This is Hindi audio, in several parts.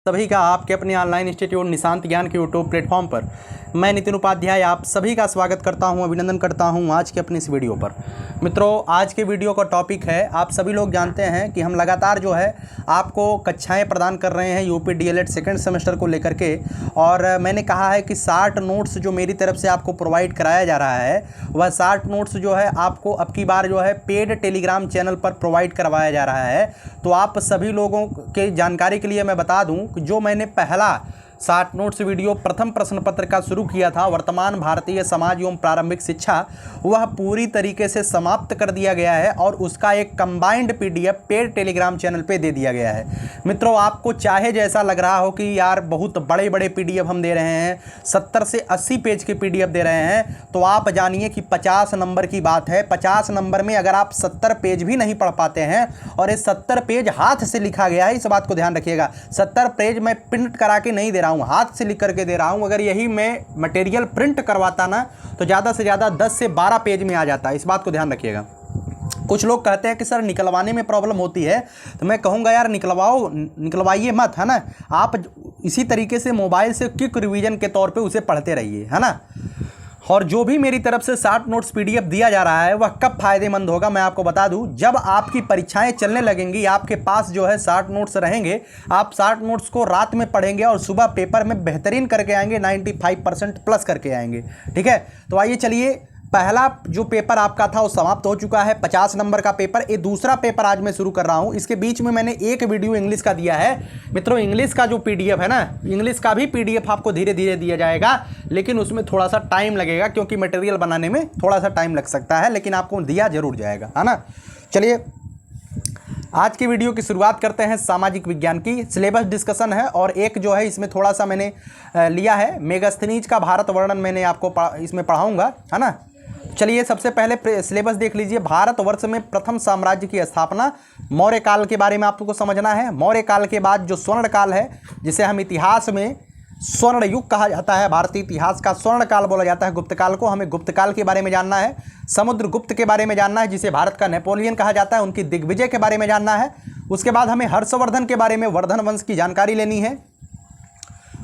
सभी का आपके अपने ऑनलाइन इंस्टीट्यूट निशांत ज्ञान के यूट्यूब प्लेटफॉर्म पर मैं नितिन उपाध्याय आप सभी का स्वागत करता हूं, अभिनंदन करता हूं आज के अपने इस वीडियो पर। मित्रों, आज के वीडियो का टॉपिक है, आप सभी लोग जानते हैं कि हम लगातार जो है आपको कक्षाएं प्रदान कर रहे हैं यूपी डीएलएड सेकंड सेमेस्टर को लेकर के। और मैंने कहा है कि 60 नोट्स जो मेरी तरफ से आपको प्रोवाइड कराया जा रहा है वह 60 नोट्स जो है आपको अब की बार जो है पेड टेलीग्राम चैनल पर प्रोवाइड करवाया जा रहा है। तो आप सभी लोगों के जानकारी के लिए मैं बता दूं कि जो मैंने पहला 60 नोट्स वीडियो प्रथम प्रश्न पत्र का शुरू किया था, वर्तमान भारतीय समाज एवं प्रारंभिक शिक्षा, वह पूरी तरीके से समाप्त कर दिया गया है और उसका एक combined PDF paid Telegram channel पे दे दिया गया है। मित्रों, आपको चाहे जैसा लग रहा हो कि यार बहुत बड़े बड़े पीडीएफ हम दे रहे हैं, 70 से 80 पेज के पीडीएफ दे रहे हैं, तो आप जानिए कि 50 नंबर की बात है। 50 नंबर में अगर आप 70 पेज भी नहीं पढ़ पाते हैं, और ये 70 पेज हाथ से लिखा गया है, इस बात को ध्यान रखिएगा। 70 पेज मैं प्रिंट करा के नहीं दे रहा हूं, हाथ से लिख करके दे रहा हूं। अगर यही मैं मटेरियल प्रिंट करवाता ना तो ज़्यादा से ज़्यादा 10 से 12 पेज में आ जाता है, इस बात को ध्यान रखिएगा। कुछ लोग कहते हैं कि सर निकलवाने में प्रॉब्लम होती है, तो मैं कहूँगा यार निकलवाइए मत, है ना। आप इसी तरीके से मोबाइल से क्विक रिवीजन के तौर पे उसे पढ़ते रहिए, है ना। और जो भी मेरी तरफ से 60 नोट्स पीडीएफ दिया जा रहा है वह कब फायदेमंद होगा मैं आपको बता दूं, जब आपकी परीक्षाएं चलने लगेंगी, आपके पास जो है 60 नोट्स रहेंगे, आप 60 नोट्स को रात में पढ़ेंगे और सुबह पेपर में बेहतरीन करके आएंगे, 95% प्लस करके आएंगे। ठीक है, तो आइए चलिए, पहला जो पेपर आपका था वो समाप्त हो चुका है, 50 नंबर का पेपर। ये दूसरा पेपर आज मैं शुरू कर रहा हूँ। इसके बीच में मैंने एक वीडियो इंग्लिश का दिया है। मित्रों, इंग्लिश का जो पीडीएफ है ना, इंग्लिश का भी पीडीएफ आपको धीरे धीरे दिया जाएगा, लेकिन उसमें थोड़ा सा टाइम लगेगा, क्योंकि मटेरियल बनाने में थोड़ा सा टाइम लग सकता है, लेकिन आपको दिया जरूर जाएगा, है ना। चलिए, आज की वीडियो की शुरुआत करते हैं। सामाजिक विज्ञान की सिलेबस डिस्कशन है, और एक जो है इसमें थोड़ा सा मैंने लिया है मेगास्थनीज का भारत वर्णन, मैंने आपको इसमें पढ़ाऊँगा, है ना। चलिए, सबसे पहले सिलेबस देख लीजिए। भारतवर्ष में प्रथम साम्राज्य की स्थापना, मौर्य काल के बारे में आपको समझना है। मौर्य काल के बाद जो स्वर्ण काल है, जिसे हम इतिहास में स्वर्ण युग कहा जाता है, भारतीय इतिहास का स्वर्ण काल बोला जाता है गुप्त काल को, हमें गुप्त काल के बारे में जानना है। समुद्रगुप्त के बारे में जानना है, जिसे भारत का नेपोलियन कहा जाता है, उनकी दिग्विजय के बारे में जानना है। उसके बाद हमें हर्षवर्धन के बारे में, वर्धन वंश की जानकारी लेनी है।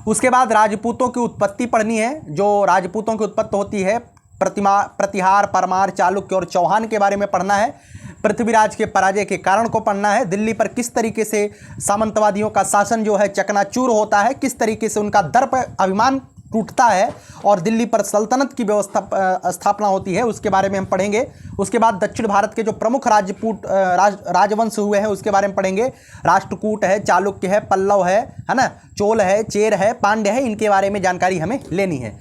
उसके बाद राजपूतों की उत्पत्ति पढ़नी है, जो राजपूतों की उत्पत्ति होती है, प्रतिहार, परमार, चालुक्य और चौहान के बारे में पढ़ना है। पृथ्वीराज के पराजय के कारण को पढ़ना है। दिल्ली पर किस तरीके से सामंतवादियों का शासन जो है चकनाचूर होता है, किस तरीके से उनका दर्प अभिमान टूटता है और दिल्ली पर सल्तनत की व्यवस्था स्थापना होती है, उसके बारे में हम पढ़ेंगे। उसके बाद दक्षिण भारत के जो प्रमुख राजवंश हुए हैं उसके बारे में पढ़ेंगे। राष्ट्रकूट है, चालुक्य है, पल्लव है ना, चोल है, चेर है, पांड्य है, इनके बारे में जानकारी हमें लेनी है।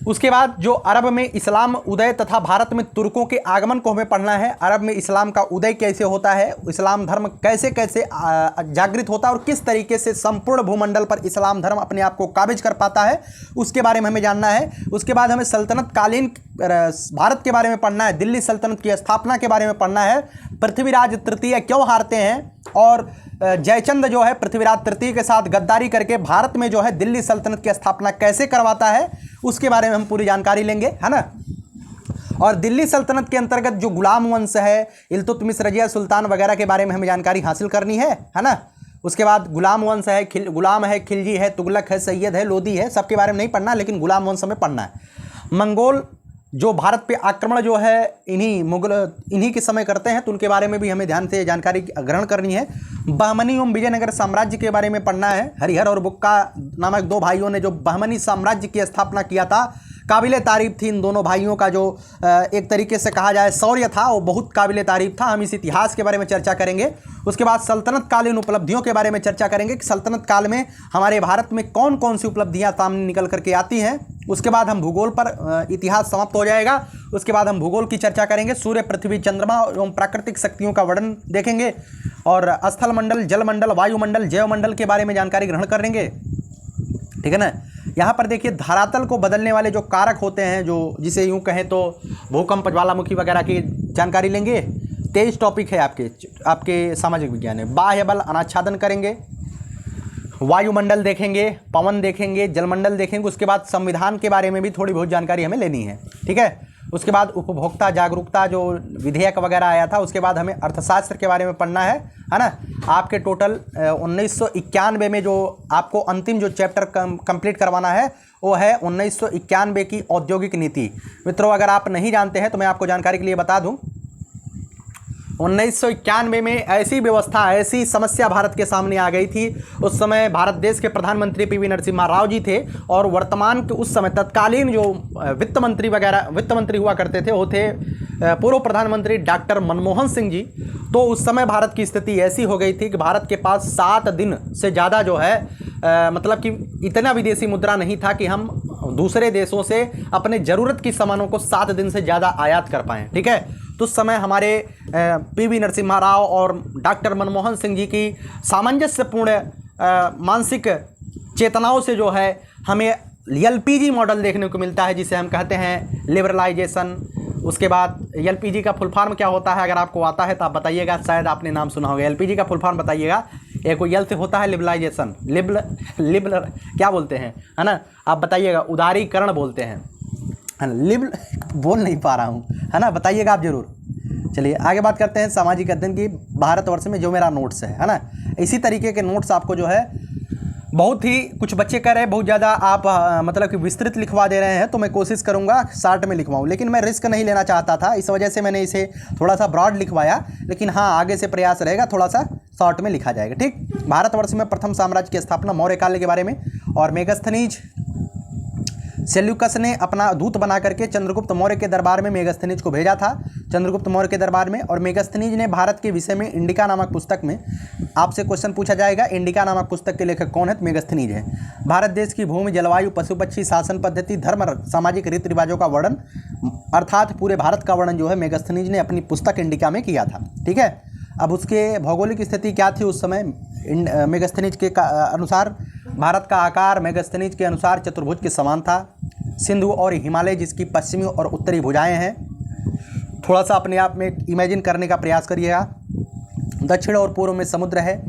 उसके बाद जो अरब में इस्लाम उदय तथा भारत में तुर्कों के आगमन को हमें पढ़ना है। अरब में इस्लाम का उदय कैसे होता है, इस्लाम धर्म कैसे कैसे जागृत होता है और किस तरीके से संपूर्ण भूमंडल पर इस्लाम धर्म अपने आप को काबिज कर पाता है, उसके बारे में हमें जानना है। उसके बाद हमें सल्तनत कालीन भारत के बारे में पढ़ना है, दिल्ली सल्तनत की स्थापना के बारे में पढ़ना है। पृथ्वीराज तृतीय क्यों हारते हैं, और जयचंद जो है पृथ्वीराज तृतीय के साथ गद्दारी करके भारत में जो है दिल्ली सल्तनत की स्थापना कैसे करवाता है, उसके बारे में हम पूरी जानकारी लेंगे, है ना। और दिल्ली सल्तनत के अंतर्गत जो गुलाम वंश है, इल्तुतमिश, रजिया सुल्तान वगैरह के बारे में हमें जानकारी हासिल करनी है ना। उसके बाद गुलाम वंश है, गुलाम है, खिलजी है, तुगलक है, सैयद है, लोदी है, सबके बारे में नहीं पढ़ना, लेकिन गुलाम वंश हमें पढ़ना है। मंगोल जो भारत पे आक्रमण जो है इन्हीं के समय करते हैं, तो उनके बारे में भी हमें ध्यान से जानकारी ग्रहण करनी है। बहमनी एवं विजयनगर साम्राज्य के बारे में पढ़ना है। हरिहर और बुक्का नामक दो भाइयों ने जो बहमनी साम्राज्य की स्थापना किया था, काबिले तारीफ थी। इन दोनों भाइयों का जो एक तरीके से कहा जाए शौर्य था, वो बहुत काबिले तारीफ था। हम इस इतिहास के बारे में चर्चा करेंगे। उसके बाद सल्तनत कालीन उपलब्धियों के बारे में चर्चा करेंगे कि सल्तनत काल में हमारे भारत में कौन कौन सी उपलब्धियां सामने निकल करके आती हैं। उसके बाद हम भूगोल पर, इतिहास समाप्त हो जाएगा। उसके बाद हम भूगोल की चर्चा करेंगे। सूर्य, पृथ्वी, चंद्रमा एवं प्राकृतिक शक्तियों का वर्णन देखेंगे, और स्थल मंडल, जलमंडल, वायुमंडल, जैवमंडल के बारे में जानकारी ग्रहण करेंगे। ठीक है ना। यहाँ पर देखिए, धरातल को बदलने वाले जो कारक होते हैं, जो जिसे यूँ कहें तो भूकंप, ज्वालामुखी वगैरह की जानकारी लेंगे। 23 टॉपिक है आपके सामाजिक विज्ञान में। बाह्य बल अनाच्छादन करेंगे, वायुमंडल देखेंगे, पवन देखेंगे, जलमंडल देखेंगे। उसके बाद संविधान के बारे में भी थोड़ी बहुत जानकारी हमें लेनी है। ठीक है। उसके बाद उपभोक्ता जागरूकता जो विधेयक वगैरह आया था, उसके बाद हमें अर्थशास्त्र के बारे में पढ़ना है ना। आपके टोटल 1991 में जो आपको अंतिम जो चैप्टर कंप्लीट करवाना है वो है 1991 की औद्योगिक नीति। मित्रों, अगर आप नहीं जानते हैं तो मैं आपको जानकारी के लिए बता दूं, 1991 में ऐसी व्यवस्था, ऐसी समस्या भारत के सामने आ गई थी। उस समय भारत देश के प्रधानमंत्री पीवी नरसिम्हा राव जी थे और वर्तमान के उस समय तत्कालीन जो वित्त मंत्री हुआ करते थे वो थे पूर्व प्रधानमंत्री डॉक्टर मनमोहन सिंह जी। तो उस समय भारत की स्थिति ऐसी हो गई थी कि भारत के पास 7 दिन से ज़्यादा जो है मतलब कि इतना विदेशी मुद्रा नहीं था कि हम दूसरे देशों से अपने ज़रूरत की सामानों को 7 दिन से ज़्यादा आयात कर पाएँ। ठीक है, तो उस समय हमारे पीवी नरसिम्हा राव और डॉक्टर मनमोहन सिंह जी की सामंजस्यपूर्ण मानसिक चेतनाओं से जो है हमें एलपीजी मॉडल देखने को मिलता है, जिसे हम कहते हैं लिबरलाइजेशन। उसके बाद एलपीजी का फुल फॉर्म क्या होता है, अगर आपको आता है तो आप बताइएगा, शायद आपने नाम सुना होगा। एलपीजी का फुल फॉर्म बताइएगा। एक एल से होता है लिबरलाइजेशन, लिबरल क्या बोलते हैं, है ना, आप बताइएगा। उदारीकरण बोलते हैं, है ना। बोल नहीं पा रहा हूँ, है ना, बताइएगा आप जरूर। चलिए आगे बात करते हैं सामाजिक अध्ययन की। भारतवर्ष में जो मेरा नोट्स है ना, इसी तरीके के नोट्स आपको जो है बहुत ही कुछ बच्चे कह रहे हैं बहुत ज़्यादा आप मतलब कि विस्तृत लिखवा दे रहे हैं, तो मैं कोशिश करूंगा शॉर्ट में लिखवाऊं, लेकिन मैं रिस्क नहीं लेना चाहता था, इस वजह से मैंने इसे थोड़ा सा ब्रॉड लिखवाया। लेकिन हाँ, आगे से प्रयास रहेगा थोड़ा सा शॉर्ट में लिखा जाएगा। ठीक, भारतवर्ष में प्रथम साम्राज्य की स्थापना मौर्य काल के बारे में, और मेगास्थनीज सेल्यूकस ने अपना दूत बना करके चंद्रगुप्त मौर्य के दरबार में मेगास्थनीज को भेजा था, चंद्रगुप्त मौर्य के दरबार में। और मेगास्थनीज ने भारत के विषय में इंडिका नामक पुस्तक में, आपसे क्वेश्चन पूछा जाएगा इंडिका नामक पुस्तक के लेखक कौन है, तो मेगास्थनीज है। भारत देश की भूमि, जलवायु, पशु पक्षी, शासन पद्धति, धर्म, सामाजिक रीति रिवाजों का वर्णन, अर्थात पूरे भारत का वर्णन जो है मेगास्थनीज ने अपनी पुस्तक इंडिका में किया था। ठीक है, अब उसके भौगोलिक स्थिति क्या थी उस समय मेगास्थनीज के अनुसार? भारत का आकार मेगास्थनीज के अनुसार चतुर्भुज के समान था। सिंधु और हिमालय जिसकी पश्चिमी और उत्तरी भुजाएं हैं, थोड़ा सा अपने आप में इमेजिन करने का प्रयास करिएगा। दक्षिण और पूर्व में समुद्र है।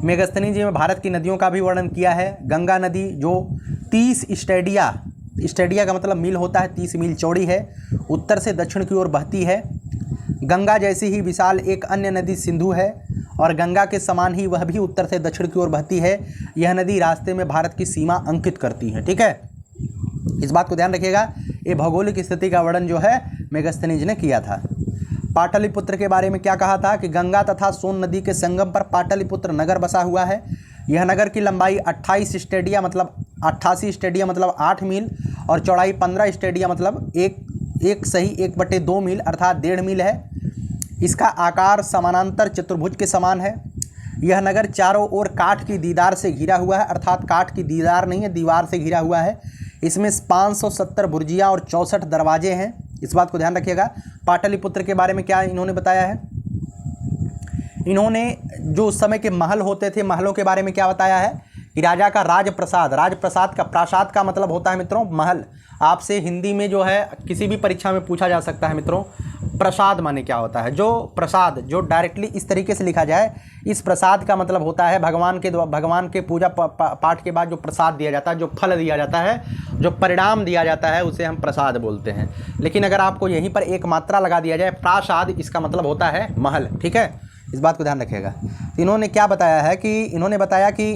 मेगास्थनीज में भारत की नदियों का भी वर्णन किया है। गंगा नदी जो 30 स्टेडिया का मतलब मील होता है, 30 मील चौड़ी है, उत्तर से दक्षिण की ओर बहती है। गंगा जैसी ही विशाल एक अन्य नदी सिंधु है, और गंगा के समान ही वह भी उत्तर से दक्षिण की ओर बहती है। यह नदी रास्ते में भारत की सीमा अंकित करती है। ठीक है, इस बात को ध्यान रखिएगा। ये भौगोलिक स्थिति का वर्णन जो है मेगास्थनीज ने किया था। पाटलिपुत्र के बारे में क्या कहा था कि गंगा तथा सोन नदी के संगम पर पाटलिपुत्र नगर बसा हुआ है। यह नगर की लंबाई 88 स्टेडिया मतलब 88 स्टेडिया मतलब 8 मील, और चौड़ाई 15 स्टेडिया मतलब 1/2 मील अर्थात 1.5 मील है। इसका आकार समानांतर चतुर्भुज के समान है। यह नगर चारों ओर काठ की दीवार से घिरा हुआ है, अर्थात काठ की दीवार नहीं है, दीवार से घिरा हुआ है। इसमें 570 बुर्जियाँ और 64 दरवाजे हैं। इस बात को ध्यान रखिएगा। पाटलिपुत्र के बारे में क्या इन्होंने बताया है? इन्होंने जो उस समय के महल होते थे, महलों के बारे में क्या बताया है कि राजा का राजप्रसाद का प्रासाद का मतलब होता है मित्रों महल। आपसे हिंदी में जो है किसी भी परीक्षा में पूछा जा सकता है मित्रों, प्रसाद माने क्या होता है। जो प्रसाद जो डायरेक्टली इस तरीके से लिखा जाए, इस प्रसाद का मतलब होता है भगवान के पूजा पाठ के बाद जो प्रसाद दिया जाता है, जो फल दिया जाता है, जो परिणाम दिया जाता है, उसे हम प्रसाद बोलते हैं। लेकिन अगर आपको यहीं पर एक मात्रा लगा दिया जाए प्रासाद, इसका मतलब होता है महल। ठीक है, इस बात को ध्यान रखिएगा। इन्होंने क्या बताया है कि इन्होंने बताया कि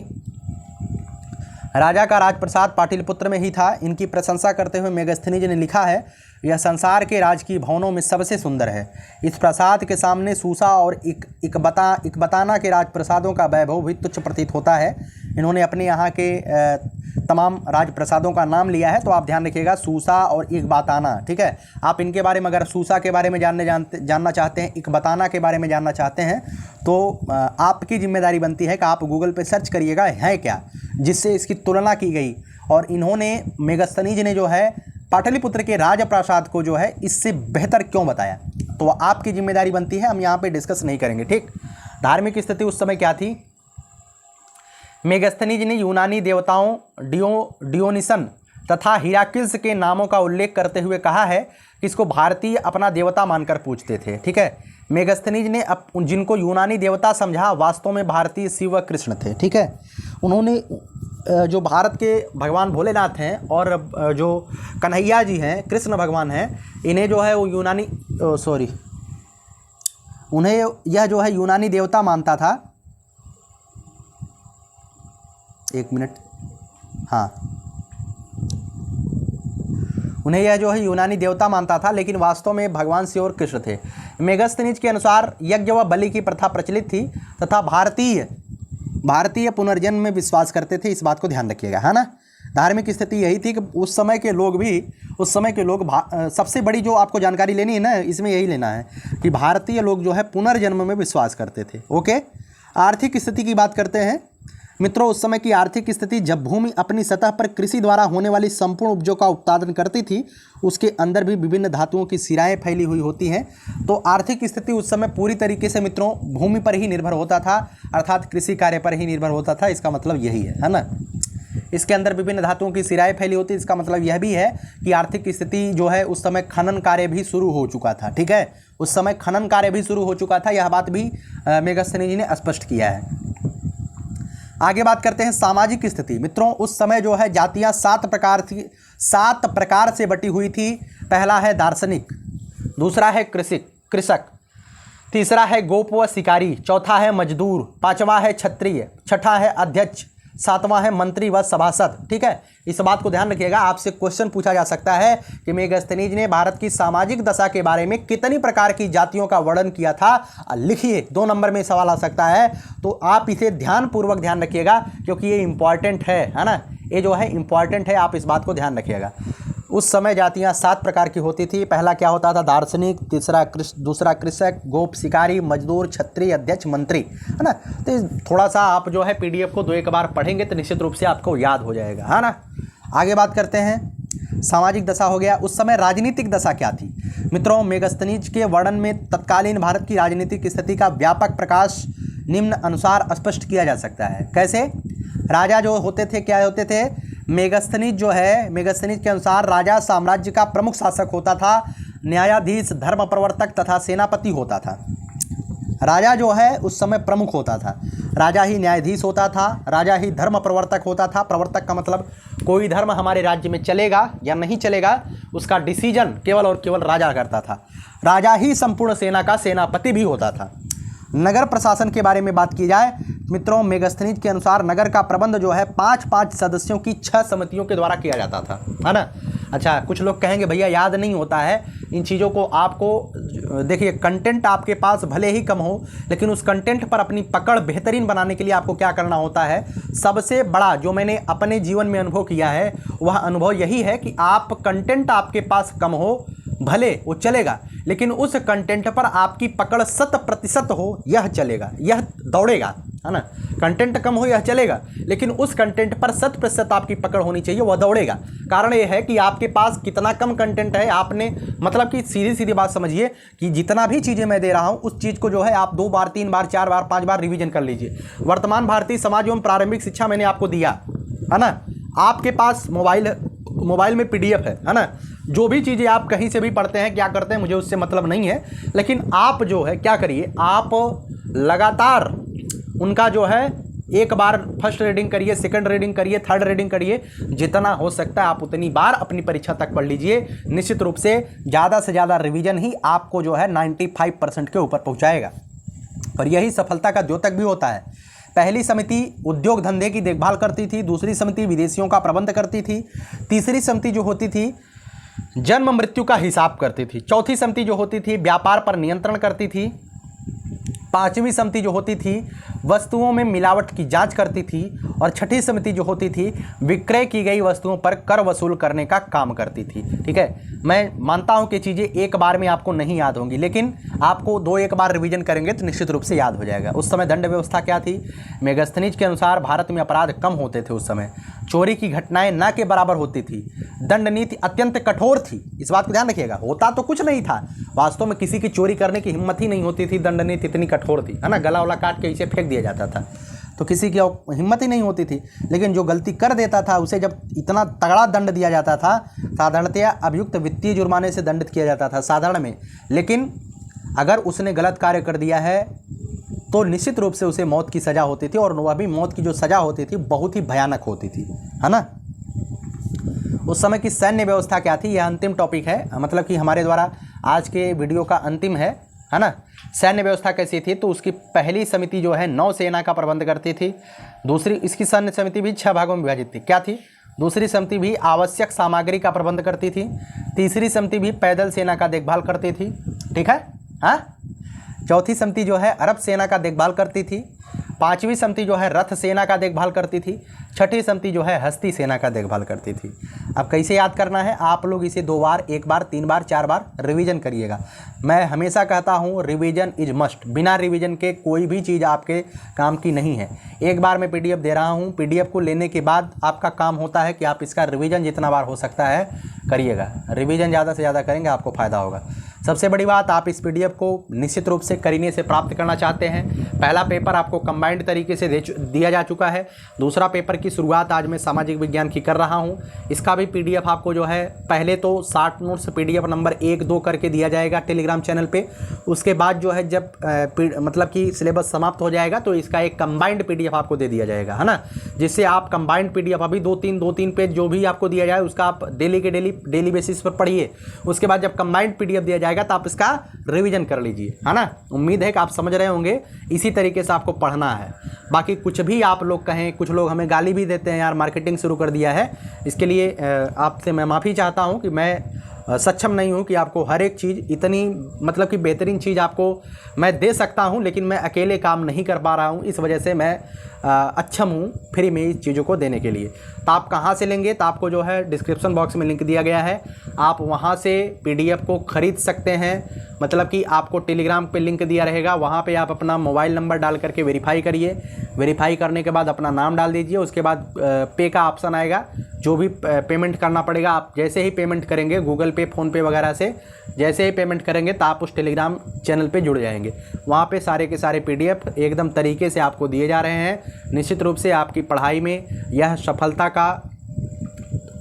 राजा का राजप्रसाद पाटलिपुत्र में ही था। इनकी प्रशंसा करते हुए मेगास्थनीज ने लिखा है, यह संसार के राजकीय भवनों में सबसे सुंदर है। इस प्रासाद के सामने सूसा और इकबताना के राजप्रसादों का वैभव भी तुच्छ प्रतीत होता है। इन्होंने अपने यहाँ के तमाम राजप्रसादों का नाम लिया है, तो आप ध्यान रखिएगा सूसा और इकबाताना। ठीक है, आप इनके बारे में अगर सूसा के बारे में जानना चाहते हैं, इकबाताना के बारे में जानना चाहते हैं, तो आपकी जिम्मेदारी बनती है कि आप गूगल पे सर्च करिएगा है क्या, जिससे इसकी तुलना की गई। और इन्होंने मेगास्थनीज ने जो है पाटलिपुत्र के राजप्रासाद को जो है इससे बेहतर क्यों बताया, तो आपकी जिम्मेदारी बनती है, हम यहाँ पे डिस्कस नहीं करेंगे। ठीक, धार्मिक स्थिति उस समय क्या थी? मेगास्थनीज ने यूनानी देवताओं डियोनिसन तथा हिराक्लिस के नामों का उल्लेख करते हुए कहा है कि इसको भारतीय अपना देवता मानकर पूजते थे। ठीक है, मेगास्थनीज ने जिनको यूनानी देवता समझा, वास्तव में भारतीय शिव व कृष्ण थे। ठीक है, उन्होंने जो भारत के भगवान भोलेनाथ हैं और जो कन्हैया जी हैं, कृष्ण भगवान हैं, इन्हें जो है वो उन्हें यह जो है यूनानी देवता मानता था। एक मिनट, हाँ, उन्हें यह जो है यूनानी देवता मानता था, लेकिन वास्तव में भगवान शिव और कृष्ण थे। मेगस्थनीज के अनुसार यज्ञ व बलि की प्रथा प्रचलित थी तथा भारतीय पुनर्जन्म में विश्वास करते थे। इस बात को ध्यान रखिएगा, है ना। धार्मिक स्थिति यही थी कि उस समय के लोग सबसे बड़ी जो आपको जानकारी लेनी है ना, इसमें यही लेना है कि भारतीय लोग जो है पुनर्जन्म में विश्वास करते थे। ओके, आर्थिक स्थिति की बात करते हैं मित्रों। उस समय की आर्थिक स्थिति, जब भूमि अपनी सतह पर कृषि द्वारा होने वाली संपूर्ण उपजों का उत्पादन करती थी, उसके अंदर भी विभिन्न धातुओं की सिराएं फैली हुई होती हैं। तो आर्थिक स्थिति उस समय पूरी तरीके से मित्रों भूमि पर ही निर्भर होता था, अर्थात कृषि कार्य पर ही निर्भर होता था। इसका मतलब यही है ना। इसके अंदर विभिन्न धातुओं की सिराएं फैली होती है। इसका मतलब यह भी है कि आर्थिक स्थिति जो है उस समय खनन कार्य भी शुरू हो चुका था। ठीक है, उस समय खनन कार्य भी शुरू हो चुका था। यह बात भी मेगस्थनीज ने स्पष्ट किया है। आगे बात करते हैं सामाजिक स्थिति। मित्रों उस समय जो है जातियां 7 प्रकार से बटी हुई थी। पहला है दार्शनिक, दूसरा है कृषक, तीसरा है गोप व शिकारी, चौथा है मजदूर, पांचवा है क्षत्रिय, छठा है अध्यक्ष, सातवां है मंत्री व सभासद। ठीक है, इस बात को ध्यान रखिएगा। आपसे क्वेश्चन पूछा जा सकता है कि मेगस्थनीज ने भारत की सामाजिक दशा के बारे में कितनी प्रकार की जातियों का वर्णन किया था, लिखिए। 2 नंबर में सवाल आ सकता है, तो आप इसे ध्यानपूर्वक ध्यान रखिएगा क्योंकि ये इंपॉर्टेंट है ना। ये जो है इंपॉर्टेंट है, आप इस बात को ध्यान रखिएगा। उस समय जातियां 7 प्रकार की होती थी। पहला क्या होता था? दार्शनिक, दूसरा कृषक, गोप, शिकारी, मजदूर, क्षत्रिय, अध्यक्ष, मंत्री, है ना। तो थोड़ा सा आप जो है पीडीएफ को 2-1 बार पढ़ेंगे तो निश्चित रूप से आपको याद हो जाएगा, है ना। आगे बात करते हैं, सामाजिक दशा हो गया। उस समय राजनीतिक दशा क्या थी? मित्रों मेगस्थनीज के वर्णन में तत्कालीन भारत की राजनीतिक स्थिति का व्यापक प्रकाश निम्न अनुसार स्पष्ट किया जा सकता है। कैसे? राजा जो होते थे, क्या होते थे? मेगस्थनीज के अनुसार राजा साम्राज्य का प्रमुख शासक होता था, न्यायाधीश, धर्म प्रवर्तक तथा सेनापति होता था। राजा जो है उस समय प्रमुख होता था। राजा ही न्यायाधीश होता था, राजा ही धर्म प्रवर्तक होता था। प्रवर्तक का मतलब कोई धर्म हमारे राज्य में चलेगा या नहीं चलेगा, उसका डिसीजन केवल और केवल राजा करता था। राजा ही संपूर्ण सेना का सेनापति भी होता था। नगर प्रशासन के बारे में बात की जाए मित्रों, मेगस्थनीज के अनुसार नगर का प्रबंध जो है 5-5 सदस्यों की 6 समितियों के द्वारा किया जाता था, है ना। अच्छा, कुछ लोग कहेंगे भैया याद नहीं होता है इन चीज़ों को। आपको देखिए, कंटेंट आपके पास भले ही कम हो, लेकिन उस कंटेंट पर अपनी पकड़ बेहतरीन बनाने के लिए आपको क्या करना होता है? सबसे बड़ा जो मैंने अपने जीवन में अनुभव किया है वह अनुभव यही है कि आप कंटेंट आपके पास कम हो, भले वो चलेगा, लेकिन उस कंटेंट पर आपकी पकड़ 100% हो, यह चलेगा, यह दौड़ेगा, है ना। कंटेंट कम हो यह चलेगा, लेकिन उस कंटेंट पर 100% आपकी पकड़ होनी चाहिए, वह दौड़ेगा। कारण यह है कि आपके पास कितना कम कंटेंट है। आपने मतलब कि सीधी बात समझिए कि जितना भी चीज़ें मैं दे रहा हूँ उस चीज़ को जो है आप 2 बार, 3 बार, 4 बार, 5 बार रिवीजन कर लीजिए। वर्तमान भारतीय समाज एवं प्रारंभिक शिक्षा मैंने आपको दिया, है ना। आपके पास मोबाइल में पीडीएफ है ना। जो भी चीज़ें आप कहीं से भी पढ़ते हैं, क्या करते हैं, मुझे उससे मतलब नहीं है, लेकिन आप जो है क्या करिए, आप लगातार उनका जो है एक बार फर्स्ट रीडिंग करिए, सेकंड रीडिंग करिए, थर्ड रीडिंग करिए। जितना हो सकता है आप उतनी बार अपनी परीक्षा तक पढ़ लीजिए। निश्चित रूप से ज़्यादा रिवीजन ही आपको जो है 95% के ऊपर पहुँचाएगा, और यही सफलता का द्योतक भी होता है। पहली समिति उद्योग धंधे की देखभाल करती थी, दूसरी समिति विदेशियों का प्रबंध करती थी, तीसरी समिति जो होती थी जन्म मृत्यु का हिसाब करती थी, चौथी समिति जो होती थी व्यापार पर नियंत्रण करती थी, पांचवी समिति जो होती थी वस्तुओं में मिलावट की जांच करती थी, और छठी समिति जो होती थी विक्रय की गई वस्तुओं पर कर वसूल करने का काम करती थी। ठीक है, मैं मानता हूं कि चीज़ें एक बार में आपको नहीं याद होंगी, लेकिन आपको 2-1 बार रिवीजन करेंगे तो निश्चित रूप से याद हो जाएगा। उस समय दंड व्यवस्था क्या थी? मेगस्थनीज के अनुसार भारत में अपराध कम होते थे। उस समय चोरी की घटनाएं न के बराबर होती थी। दंड नीति अत्यंत कठोर थी, इस बात को ध्यान रखिएगा। होता तो कुछ नहीं था, वास्तव में किसी की चोरी करने की हिम्मत ही नहीं होती थी। दंड नीति इतनी कठोर थी, है ना। गला वाला काट के इसे फेंक दिया जाता था, तो किसी की हिम्मत ही नहीं होती थी। लेकिन जो गलती कर देता था उसे जब इतना तगड़ा दंड दिया जाता था, साधारणतया अभियुक्त वित्तीय जुर्माने से दंडित किया जाता था साधारण में। लेकिन अगर उसने गलत कार्य कर दिया है तो निश्चित रूप से उसे मौत की सज़ा होती थी, और वह भी मौत की जो सज़ा होती थी बहुत ही भयानक होती थी, है ना। उस समय की सैन्य व्यवस्था क्या थी, यह अंतिम टॉपिक है, मतलब कि हमारे द्वारा आज के वीडियो का अंतिम है ना। सैन्य व्यवस्था कैसी थी, तो उसकी पहली समिति जो है नौसेना का प्रबंध करती थी। दूसरी, इसकी सैन्य समिति भी 6 भागों में विभाजित थी। क्या थी? दूसरी समिति भी आवश्यक सामग्री का प्रबंध करती थी। तीसरी समिति भी पैदल सेना का देखभाल करती थी, ठीक है। हाँ, चौथी समिति जो है अरब सेना का देखभाल करती थी। पांचवी समिति जो है रथ सेना का देखभाल करती थी। छठी समिति जो है हस्ती सेना का देखभाल करती थी। अब कैसे याद करना है, आप लोग इसे 2 बार, 1 बार, 3 बार, 4 बार रिवीजन करिएगा। मैं हमेशा कहता हूँ रिवीजन इज मस्ट, बिना रिवीजन के कोई भी चीज़ आपके काम की नहीं है। एक बार मैं PDF दे रहा हूँ, PDF को लेने के बाद आपका काम होता है कि आप इसका रिवीजन जितना बार हो सकता है करिएगा। रिवीजन ज़्यादा से ज़्यादा करेंगे आपको फ़ायदा होगा। सबसे बड़ी बात, आप इस PDF को निश्चित रूप से करीने से प्राप्त करना चाहते हैं। पहला पेपर आपको कंबाइंड तरीके से दिया जा चुका है। दूसरा पेपर की शुरुआत आज मैं सामाजिक विज्ञान की कर रहा हूँ। इसका भी PDF आपको जो है पहले तो 60 नोट्स PDF नंबर 1, 2 करके दिया जाएगा टेलीग्राम चैनल पे। उसके बाद जो है जब मतलब कि सिलेबस समाप्त हो जाएगा तो इसका एक कंबाइंड PDF आपको दे दिया जाएगा, है ना। जिससे आप कंबाइंड PDF अभी 2-3 पेज जो भी आपको दिया जाए उसका आप डेली बेसिस पर पढ़िए। उसके बाद जब कंबाइंड PDF दिया जाएगा तो आप इसका रिवीजन कर लीजिए, है ना। उम्मीद है कि आप समझ रहे होंगे। इसी तरीके से आपको पढ़ना है। बाकी कुछ भी आप लोग कहें, कुछ लोग हमें गाली भी देते हैं, यार मार्केटिंग शुरू कर दिया है। इसके लिए आपसे मैं माफ़ी चाहता हूं कि मैं सक्षम नहीं हूं कि आपको हर एक चीज़ इतनी मतलब कि बेहतरीन चीज़ आपको मैं दे सकता हूं, लेकिन मैं अकेले काम नहीं कर पा रहा हूं। इस वजह से मैं अक्षम हूँ फ्री में इस चीज़ों को देने के लिए। तो आप कहाँ से लेंगे, तो आपको जो है डिस्क्रिप्शन बॉक्स में लिंक दिया गया है, आप वहाँ से PDF को ख़रीद सकते हैं। मतलब कि आपको टेलीग्राम पे लिंक दिया रहेगा, वहाँ पे आप अपना मोबाइल नंबर डाल करके वेरीफाई करिए। वेरीफाई करने के बाद अपना नाम डाल दीजिए। उसके बाद पे का ऑप्शन आएगा, जो भी पेमेंट करना पड़ेगा। आप जैसे ही पेमेंट करेंगे गूगल पे, फ़ोनपे वगैरह से जैसे ही पेमेंट करेंगे तो आप उस टेलीग्राम चैनल पे जुड़ जाएंगे। वहाँ पे सारे के सारे PDF एकदम तरीके से आपको दिए जा रहे हैं। निश्चित रूप से आपकी पढ़ाई में यह सफलता का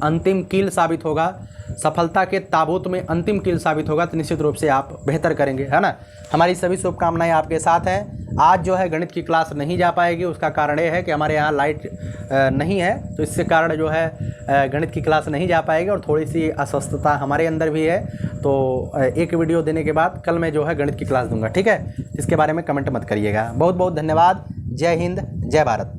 अंतिम कील साबित होगा, सफलता के ताबूत में अंतिम कील साबित होगा। तो निश्चित रूप से आप बेहतर करेंगे, है ना। हमारी सभी शुभकामनाएं आपके साथ हैं। आज जो है गणित की क्लास नहीं जा पाएगी, उसका कारण ये है कि हमारे यहाँ लाइट नहीं है, तो इससे कारण जो है गणित की क्लास नहीं जा पाएगी। और थोड़ी सी अस्वस्थता हमारे अंदर भी है, तो एक वीडियो देने के बाद कल मैं जो है गणित की क्लास दूंगा, ठीक है। इसके बारे में कमेंट मत करिएगा। बहुत बहुत धन्यवाद। जय हिंद, जय भारत।